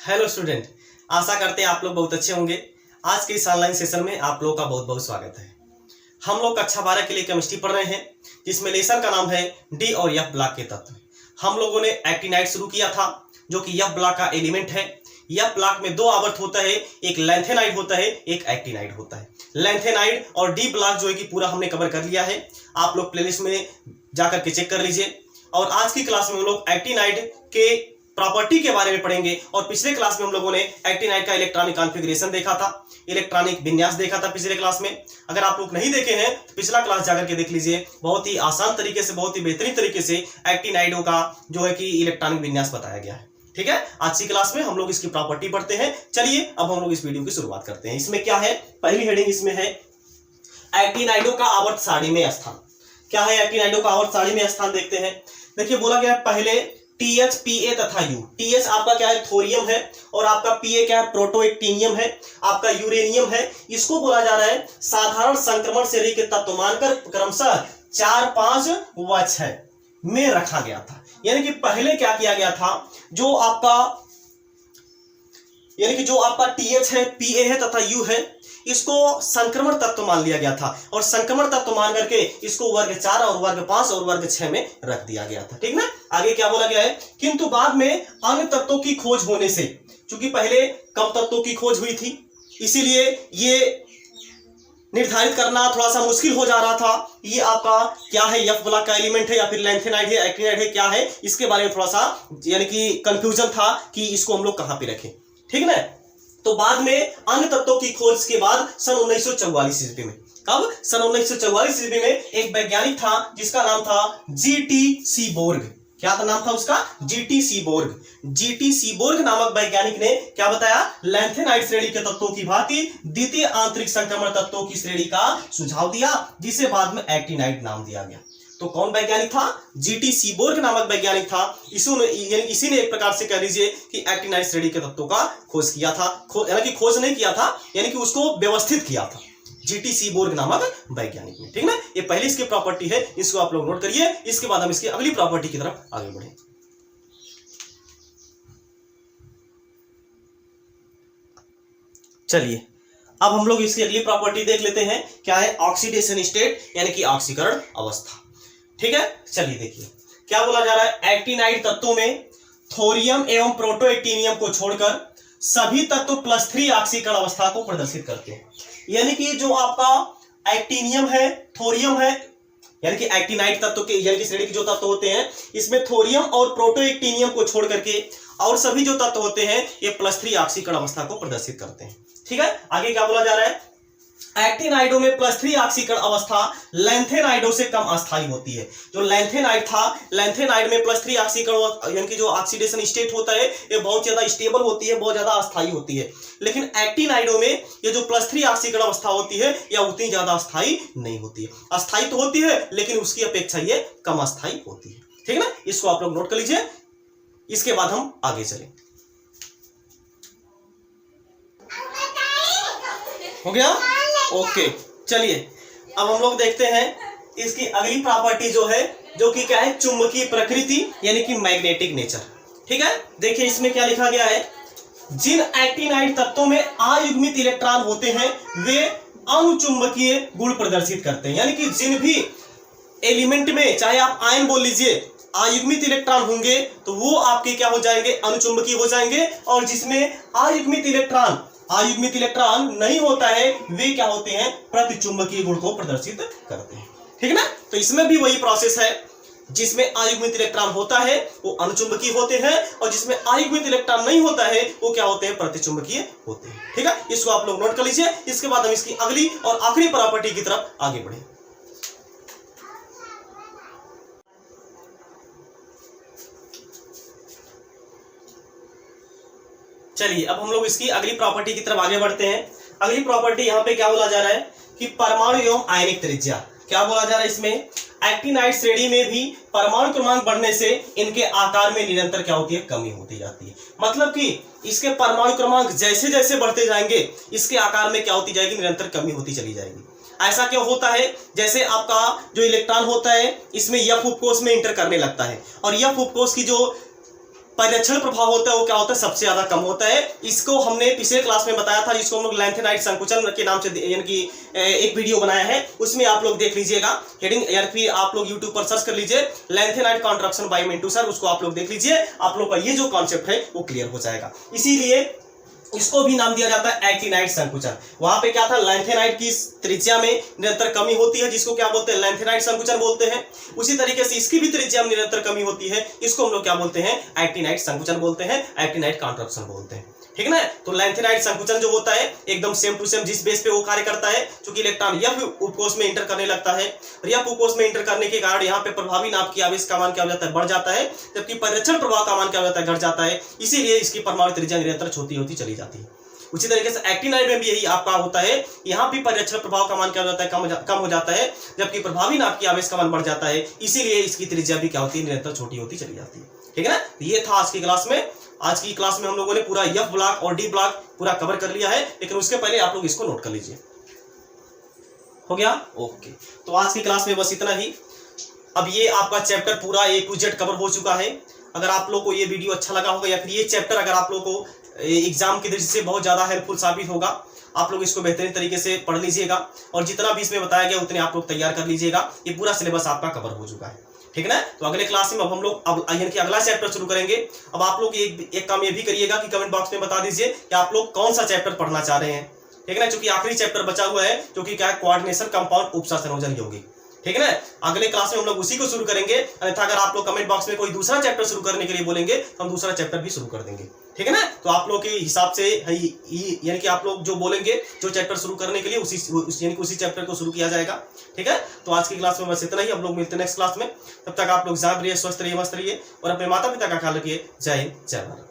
Hello student, आशा करते हैं आप लोग बहुत अच्छे होंगे। आज के इस ऑनलाइन सेशन में आप लोगों का बहुत बहुत स्वागत है। हम लोग कक्षा 12 के लिए केमिस्ट्री पढ़ रहे हैं, जिसमें लेसन का नाम है डी और एफ ब्लॉक के तत्व। हम लोगों ने एक्टिनाइड शुरू किया था, जो कि एफ ब्लॉक का एलिमेंट है। एफ ब्लॉक में दो आवर्त होता है, एक लैंथेनाइड होता है, एक एक्टिनाइड होता है। लैंथेनाइड और डी ब्लॉक जो है कि पूरा हमने कवर कर लिया है। आप लोग प्लेलिस्ट में जाकर के चेक कर लीजिए। और आज की क्लास में हम लोग एक्टिनाइड के प्रॉपर्टी के बारे में पढ़ेंगे। और पिछले क्लास में हम लोगों ने एक्टिनाइड का इलेक्ट्रॉनिक कॉन्फ़िगरेशन देखा था, इलेक्ट्रॉनिक विन्यास देखा था पिछले क्लास में। अगर आप लोग नहीं देखे हैं तो पिछला क्लास जाकर के देख लीजिए। बहुत ही आसान तरीके से, बहुत ही बेहतरीन तरीके से एक्टिनाइडों का जो है कि इलेक्ट्रॉनिक विन्यास बताया गया है। ठीक है, आज की क्लास में हम लोग इसकी प्रॉपर्टी पढ़ते हैं। चलिए अब हम लोग इस वीडियो की शुरुआत करते हैं। इसमें क्या है, पहली हेडिंग इसमें है एक्टिनाइडों का आवर्त सारणी में स्थान। क्या है एक्टिनाइडों का आवर्त सारणी में स्थान, देखते हैं। देखिए बोला गया पहले TH, PA तथा U। TH आपका क्या है, थोरियम है, और आपका PA क्या है, प्रोटोएक्टिनियम है, आपका यूरेनियम है। इसको बोला जा रहा है साधारण संक्रमण श्रेणी के तत्व मानकर क्रमशः 4, 5 व 6 में रखा गया था। यानी कि पहले क्या किया गया था, जो आपका TH है, PA है तथा U है, इसको संक्रमण तत्व मान लिया गया था। और संक्रमण तत्व मान करके इसको वर्ग 4 और वर्ग 5 और वर्ग 6 में रख दिया गया था। ठीक ना। आगे क्या बोला गया है, किंतु बाद में अन्य तत्वों की खोज होने से, क्योंकि पहले कम तत्वों की खोज हुई थी, इसीलिए ये निर्धारित करना थोड़ा सा मुश्किल हो जा रहा था। ये आपका क्या है, एफ ब्लॉक का एलिमेंट है या फिर लैंथेनाइड है, एक्टिनाइड है, क्या है, इसके बारे में थोड़ा सा यानी कि कंफ्यूजन था कि इसको हम लोग कहां पे रखें। ठीक ना। तो बाद में अन्य तत्वों की खोज के बाद सन 1944 ईस्वी में, कब, सन 1944 ईस्वी में एक वैज्ञानिक था जिसका नाम था GT सीबोर्ग। क्या था नाम था उसका, GT सीबोर्ग। GT सीबोर्ग नामक वैज्ञानिक ने क्या बताया, लैंथेनाइड श्रेणी के तत्वों की भांति द्वितीय आंतरिक संक्रमण तत्वों की श्रेणी का सुझाव दिया, जिसे बाद में एक्टिनाइड नाम दिया गया। तो कौन वैज्ञानिक था, GT सीबोर्ग नामक वैज्ञानिक था। इसी ने एक प्रकार से कह लीजिए कि एक्टिनाइड श्रेणी के तत्वों का खोज किया था। यानी कि खोज नहीं किया था, यानी कि उसको व्यवस्थित किया था GT सीबोर्ग नामक वैज्ञानिक ने। ठीक ना। ये पहली इसकी प्रॉपर्टी है, इसको आप लोग नोट करिए। इसके बाद हम इसकी अगली प्रॉपर्टी की तरफ आगे बढ़े। चलिए अब हम लोग इसकी अगली प्रॉपर्टी देख लेते हैं। क्या है, ऑक्सीडेशन स्टेट, यानी कि ऑक्सीकरण अवस्था। ठीक है, चलिए देखिए क्या बोला जा रहा है, एक्टिनाइड तत्वों में थोरियम एवं प्रोटोएक्टिनियम को छोड़कर सभी तत्व +3 ऑक्सीकरण अवस्था को प्रदर्शित करते हैं। यानी कि जो आपका एक्टिनियम है, थोरियम है, यानी कि एक्टिनाइड तत्व के यानी कि श्रेणी के जो तत्व होते हैं, इसमें थोरियम और प्रोटोएक्टिनियम को छोड़ करके और सभी जो तत्व होते हैं ये +3 ऑक्सीकरण अवस्था को प्रदर्शित करते हैं। ठीक है, आगे क्या बोला जा रहा है, एक्टिनाइडों में +3 ऑक्सीकरण अवस्था लैंथेनाइडों से कम अस्थायी होती है। जो लैंथेनाइड था, लैंथेनाइड में +3 ऑक्सीकरण यानी कि जो ऑक्सीडेशन स्टेट होता है ये बहुत ज्यादा स्टेबल होती है, बहुत ज्यादा अस्थायी होती है। लेकिन एक्टिनाइडों में ये जो +3 ऑक्सीकरण अवस्था होती है यह उतनी ज्यादा अस्थायी नहीं होती है। अस्थायी तो होती है लेकिन उसकी अपेक्षा ये कम अस्थायी होती है। ठीक है ना, इसको आप लोग नोट कर लीजिए। इसके बाद हम आगे चलें। हो गया, ओके। चलिए अब हम लोग देखते हैं इसकी अगली प्रॉपर्टी जो है, जो कि क्या है, चुंबकीय प्रकृति, यानी कि मैग्नेटिक नेचर। ठीक है, देखिए इसमें क्या लिखा गया है, जिन एक्टिनाइड तत्वों में अयुग्मित इलेक्ट्रॉन होते हैं वे अनुचुंबकीय गुण प्रदर्शित करते हैं। यानी कि जिन भी एलिमेंट में, चाहे आप आयन बोल लीजिए, अयुग्मित इलेक्ट्रॉन होंगे तो वो आपके क्या हो जाएंगे, अनुचुंबकीय हो जाएंगे। और जिसमें अयुग्मित इलेक्ट्रॉन नहीं होता है वे क्या होते हैं, प्रतिचुंबकीय गुण को प्रदर्शित करते हैं। ठीक ना। तो इसमें भी वही प्रोसेस है, जिसमें अयुग्मित इलेक्ट्रॉन होता है वो अनुचुंबकीय होते हैं, और जिसमें अयुग्मित इलेक्ट्रॉन नहीं होता है वो क्या होते हैं, प्रतिचुंबकीय होते हैं। ठीक है, इसको आप लोग नोट कर लीजिए। इसके बाद हम इसकी अगली और आखिरी प्रॉपर्टी की तरफ आगे बढ़े। चलिए अब हम लोग इसकी अगली प्रॉपर्टी की तरफ आगे बढ़ते हैं। अगली प्रॉपर्टी यहाँ पे क्या बोला जा रहा है कि परमाणु एवं आयनिक त्रिज्या। क्या बोला जा रहा है इसमें, एक्टिनाइड श्रेणी में भी परमाणु क्रमांक बढ़ने से इनके आकार में निरंतर क्या होती है, कमी होती जाती है। मतलब कि इसके परमाणु क्रमांक जैसे जैसे बढ़ते जाएंगे इसके आकार में क्या होती जाएगी, निरंतर कमी होती चली जाएगी। ऐसा क्यों होता है, जैसे आपका जो इलेक्ट्रॉन होता है इसमें एफ उपकोष में इंटर करने लगता है, और एफ उपकोष की जो परिरक्षण प्रभाव होता है वो क्या होता है, सबसे ज्यादा कम होता है। इसको हमने पिछले क्लास में बताया था, जिसको हम लोग लैंथेनाइड संकुचन के नाम से यानी कि एक वीडियो बनाया है, उसमें आप लोग देख लीजिएगा। हेडिंग या फिर आप लोग यूट्यूब पर सर्च कर लीजिए lanthanide contraction by Mintu sir, उसको आप लोग देख लीजिए। आप लोग का ये जो कॉन्सेप्ट है वो क्लियर हो जाएगा। इसीलिए इसको भी नाम दिया जाता है एक्टिनाइड संकुचन। वहां पे क्या था, लैंथेनाइड की त्रिज्या में निरंतर कमी होती है, जिसको क्या बोलते हैं, लैंथेनाइड संकुचन बोलते हैं। उसी तरीके से इसकी भी त्रिज्या में निरंतर कमी होती है, इसको हम लोग क्या बोलते हैं, एक्टिनाइड संकुचन बोलते हैं, एक्टिनाइड कॉन्ट्रैक्शन बोलते हैं। ठीक है ना। तो लैंथेनाइड संकुचन जो होता है एकदम सेम टू सेम जिस बेस पे वो कार्य करता है, क्योंकि इलेक्ट्रॉन यह उपकोष में इंटर करने लगता है, और यह उपकोष में इंटर करने के कारण यहाँ पे प्रभावी नाप की आवेश का मान क्या हो जाता है, बढ़ जाता है, जबकि परिरक्षण प्रभाव का मान क्या हो जाता है, घट जाता है। इसीलिए इसकी परमाणु त्रिज्या निरंतर छोटी होती चली जाती है। उसी तरीके से एक्टिनाइड में भी यही आपका होता है, यहाँ भी परिरक्षण प्रभाव का मान क्या हो जाता है, कम हो जाता है, जबकि प्रभावी नाप की आवेश का मान बढ़ जाता है। इसीलिए इसकी त्रिज्या भी क्या होती है, निरंतर छोटी होती चली जाती है। ठीक है ना। ये था आज की क्लास में। आज की क्लास में हम लोगों ने पूरा एफ ब्लॉक और डी ब्लॉक पूरा कवर कर लिया है, लेकिन उसके पहले आप लोग इसको नोट कर लीजिए। हो गया, ओके। तो आज की क्लास में बस इतना ही। अब ये आपका चैप्टर पूरा A to Z कवर हो चुका है। अगर आप लोग को ये वीडियो अच्छा लगा होगा, या फिर ये चैप्टर अगर आप लोग को एग्जाम की दृष्टि से बहुत ज्यादा हेल्पफुल साबित होगा, आप लोग इसको बेहतरीन तरीके से पढ़ लीजिएगा, और जितना भी इसमें बताया गया उतने आप लोग तैयार कर लीजिएगा। ये पूरा सिलेबस आपका कवर हो चुका है। ठीक है ना। तो अगले क्लास में अब हम लोग यानी कि अगला चैप्टर शुरू करेंगे। अब आप लोग एक काम ये भी करिएगा कि कमेंट बॉक्स में बता दीजिए कि आप लोग कौन सा चैप्टर पढ़ना चाह रहे हैं। ठीक है ना, क्योंकि आखिरी चैप्टर बचा हुआ है, जो कि क्या है, कोऑर्डिनेशन कंपाउंड उपसा संयोजन यौगिक। ठीक है ना। अगले क्लास में हम लोग उसी को शुरू करेंगे, अन्यथा अगर आप लोग कमेंट बॉक्स में कोई दूसरा चैप्टर शुरू करने के लिए बोलेंगे तो हम दूसरा चैप्टर भी शुरू कर देंगे। ठीक है ना। तो आप लोग के हिसाब से यानी कि आप लोग जो बोलेंगे, जो चैप्टर शुरू करने के लिए उसी चैप्टर को शुरू किया जाएगा। ठीक है। तो आज की क्लास में बस इतना ही। हम लोग मिलते हैं नेक्स्ट क्लास में। तब तक आप लोग जाग रहिए, स्वस्थ रहिए, मस्त रहिए, और अपने माता पिता का ख्याल रखिए। जय हिंद, जय भारत।